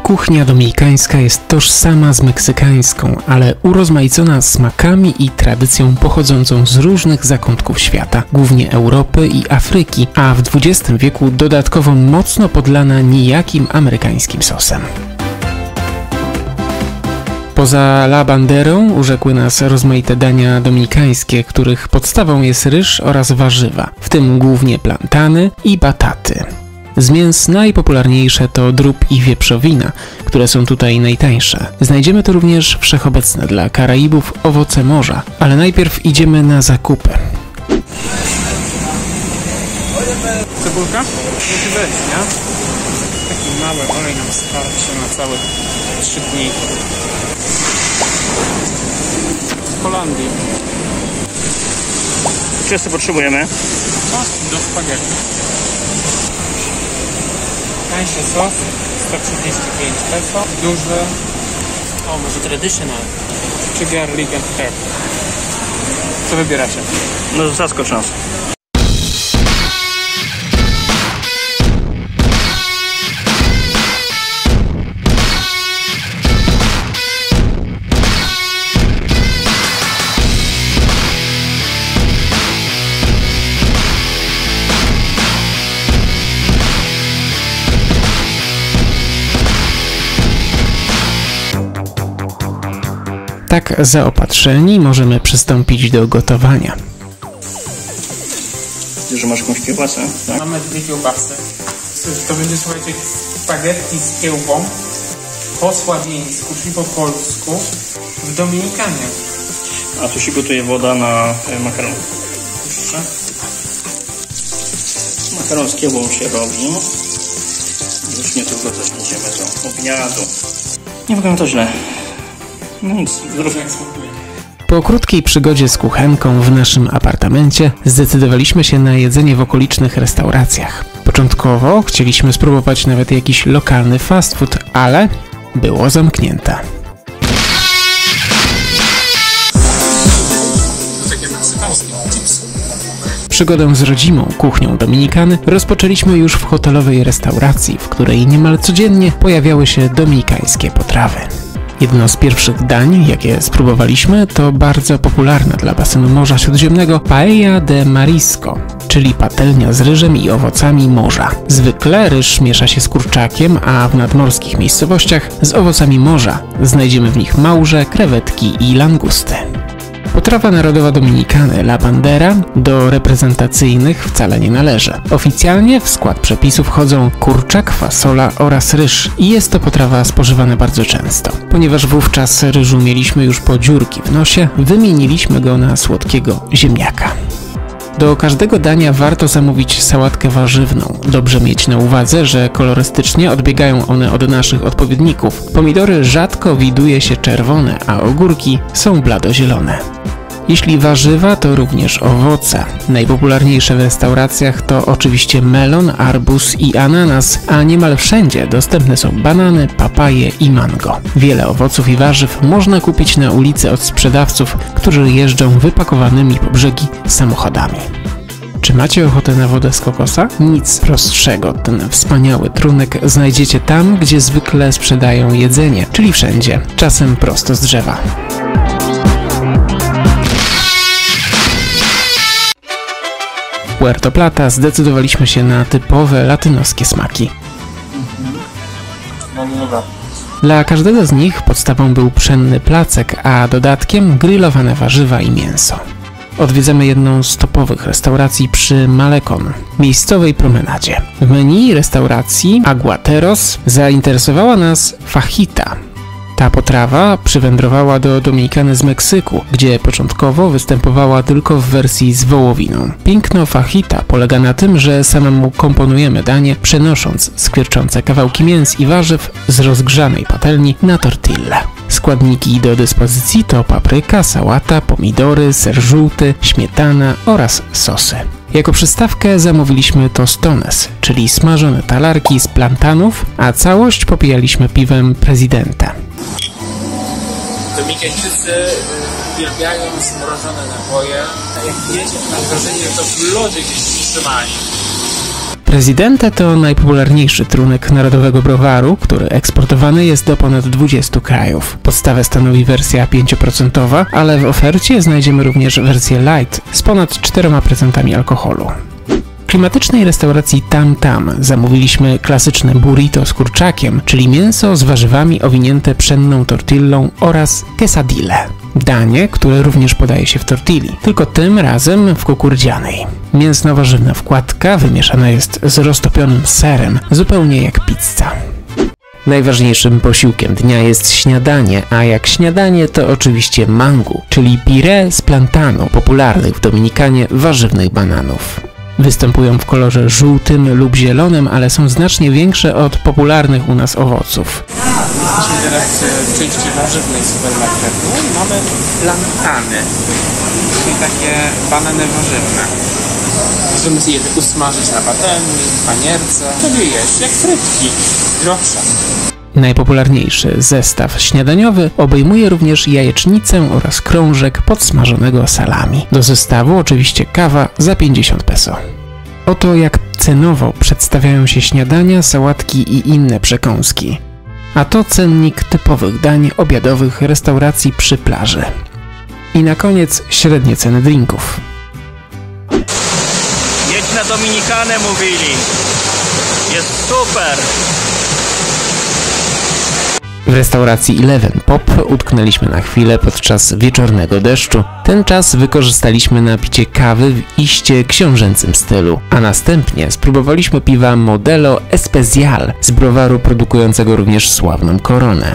Kuchnia dominikańska jest tożsama z meksykańską, ale urozmaicona smakami i tradycją pochodzącą z różnych zakątków świata, głównie Europy i Afryki, a w XX wieku dodatkowo mocno podlana nijakim amerykańskim sosem. Poza La Banderą urzekły nas rozmaite dania dominikańskie, których podstawą jest ryż oraz warzywa, w tym głównie plantany i bataty. Z mięs najpopularniejsze to drób i wieprzowina, które są tutaj najtańsze. Znajdziemy tu również wszechobecne dla Karaibów owoce morza, ale najpierw idziemy na zakupy. Cebulka? Musi być, nie? Taki mały olej nam starczy na całe 3 dni. Z Holandii. Wszyscy potrzebujemy. O, do spaghetti. Tańszy sos, 135 peso. Duży. O, może traditional. Czy garlic and herb. Co wybieracie? No zaskocz nas. Tak zaopatrzeni możemy przystąpić do gotowania. Wiesz, że masz jakąś kiełbasę, tak? Mamy 2 kiełbasy. To będzie, słuchajcie, spaghetti z kiełbą po sławiańsku, czyli po polsku w Dominikanie. A tu się gotuje woda na makaron. Proszę. Makaron z kiełbą się robi. Już niedługo też będziemy do obiadu. Nie wygląda to źle. No nic, zdrów. Po krótkiej przygodzie z kuchenką w naszym apartamencie zdecydowaliśmy się na jedzenie w okolicznych restauracjach. Początkowo chcieliśmy spróbować nawet jakiś lokalny fast food, ale było zamknięte. Przygodę z rodzimą kuchnią Dominikany rozpoczęliśmy już w hotelowej restauracji, w której niemal codziennie pojawiały się dominikańskie potrawy. Jedno z pierwszych dań, jakie spróbowaliśmy, to bardzo popularna dla basenu Morza Śródziemnego paella de marisco, czyli patelnia z ryżem i owocami morza. Zwykle ryż miesza się z kurczakiem, a w nadmorskich miejscowościach z owocami morza. Znajdziemy w nich małże, krewetki i langusty. Potrawa narodowa Dominikany La Bandera do reprezentacyjnych wcale nie należy. Oficjalnie w skład przepisów wchodzą kurczak, fasola oraz ryż i jest to potrawa spożywana bardzo często. Ponieważ wówczas ryżu mieliśmy już po dziurki w nosie, wymieniliśmy go na słodkiego ziemniaka. Do każdego dania warto zamówić sałatkę warzywną. Dobrze mieć na uwadze, że kolorystycznie odbiegają one od naszych odpowiedników. Pomidory rzadko widuje się czerwone, a ogórki są bladozielone. Jeśli warzywa, to również owoce. Najpopularniejsze w restauracjach to oczywiście melon, arbuz i ananas, a niemal wszędzie dostępne są banany, papaje i mango. Wiele owoców i warzyw można kupić na ulicy od sprzedawców, którzy jeżdżą wypakowanymi po brzegi samochodami. Czy macie ochotę na wodę z kokosa? Nic prostszego. Ten wspaniały trunek znajdziecie tam, gdzie zwykle sprzedają jedzenie, czyli wszędzie, czasem prosto z drzewa. W Puerto Plata zdecydowaliśmy się na typowe latynoskie smaki. Dla każdego z nich podstawą był pszenny placek, a dodatkiem grillowane warzywa i mięso. Odwiedzamy jedną z topowych restauracji przy Malecon, miejscowej promenadzie. W menu restauracji Aguateros zainteresowała nas fajita. Ta potrawa przywędrowała do Dominikany z Meksyku, gdzie początkowo występowała tylko w wersji z wołowiną. Piękno fajita polega na tym, że samemu komponujemy danie, przenosząc skwierczące kawałki mięs i warzyw z rozgrzanej patelni na tortillę. Składniki do dyspozycji to papryka, sałata, pomidory, ser żółty, śmietana oraz sosy. Jako przystawkę zamówiliśmy tostones, czyli smażone talarki z plantanów, a całość popijaliśmy piwem Presidente. Dominikańczycy uwielbiają zmrożone napoje, a jak wiecie, na wrażenie to w lodzie gdzieś trzymali. Presidente to najpopularniejszy trunek narodowego browaru, który eksportowany jest do ponad 20 krajów. Podstawę stanowi wersja 5%, ale w ofercie znajdziemy również wersję light z ponad 4% alkoholu. W klimatycznej restauracji Tam Tam zamówiliśmy klasyczne burrito z kurczakiem, czyli mięso z warzywami owinięte pszenną tortillą oraz quesadille. Danie, które również podaje się w tortilli, tylko tym razem w kukurydzianej. Mięsno-warzywna wkładka wymieszana jest z roztopionym serem, zupełnie jak pizza. Najważniejszym posiłkiem dnia jest śniadanie, a jak śniadanie to oczywiście mangu, czyli pire z plantanu, popularnych w Dominikanie warzywnych bananów. Występują w kolorze żółtym lub zielonym, ale są znacznie większe od popularnych u nas owoców. Jesteśmy teraz w części warzywnej supermarketu i mamy plantany, czyli takie banany warzywne. Możemy je usmażyć na patelni, w panierce, sobie jeść jak frytki, grosza. Najpopularniejszy zestaw śniadaniowy obejmuje również jajecznicę oraz krążek podsmażonego salami. Do zestawu oczywiście kawa za 50 peso. Oto jak cenowo przedstawiają się śniadania, sałatki i inne przekąski. A to cennik typowych dań obiadowych restauracji przy plaży. I na koniec średnie ceny drinków. Jedź na Dominikanę, mówili. Jest super. W restauracji Eleven Pop utknęliśmy na chwilę podczas wieczornego deszczu. Ten czas wykorzystaliśmy na picie kawy w iście książęcym stylu, a następnie spróbowaliśmy piwa Modelo Especial z browaru produkującego również sławną Koronę.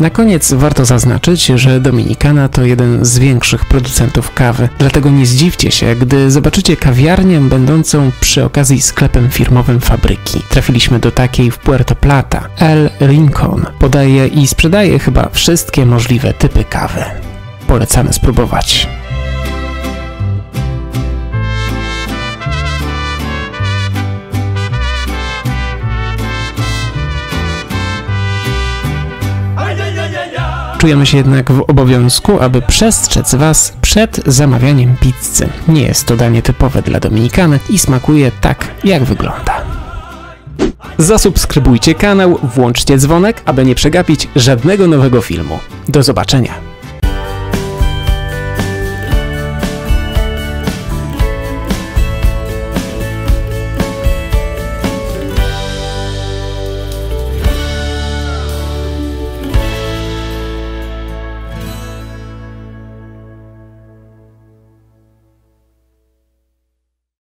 Na koniec warto zaznaczyć, że Dominikana to jeden z większych producentów kawy, dlatego nie zdziwcie się, gdy zobaczycie kawiarnię będącą przy okazji sklepem firmowym fabryki. Trafiliśmy do takiej w Puerto Plata. El Rincon podaje i sprzedaje chyba wszystkie możliwe typy kawy. Polecamy spróbować. Czujemy się jednak w obowiązku, aby przestrzec Was przed zamawianiem pizzy. Nie jest to danie typowe dla Dominikany i smakuje tak, jak wygląda. Zasubskrybujcie kanał, włączcie dzwonek, aby nie przegapić żadnego nowego filmu. Do zobaczenia!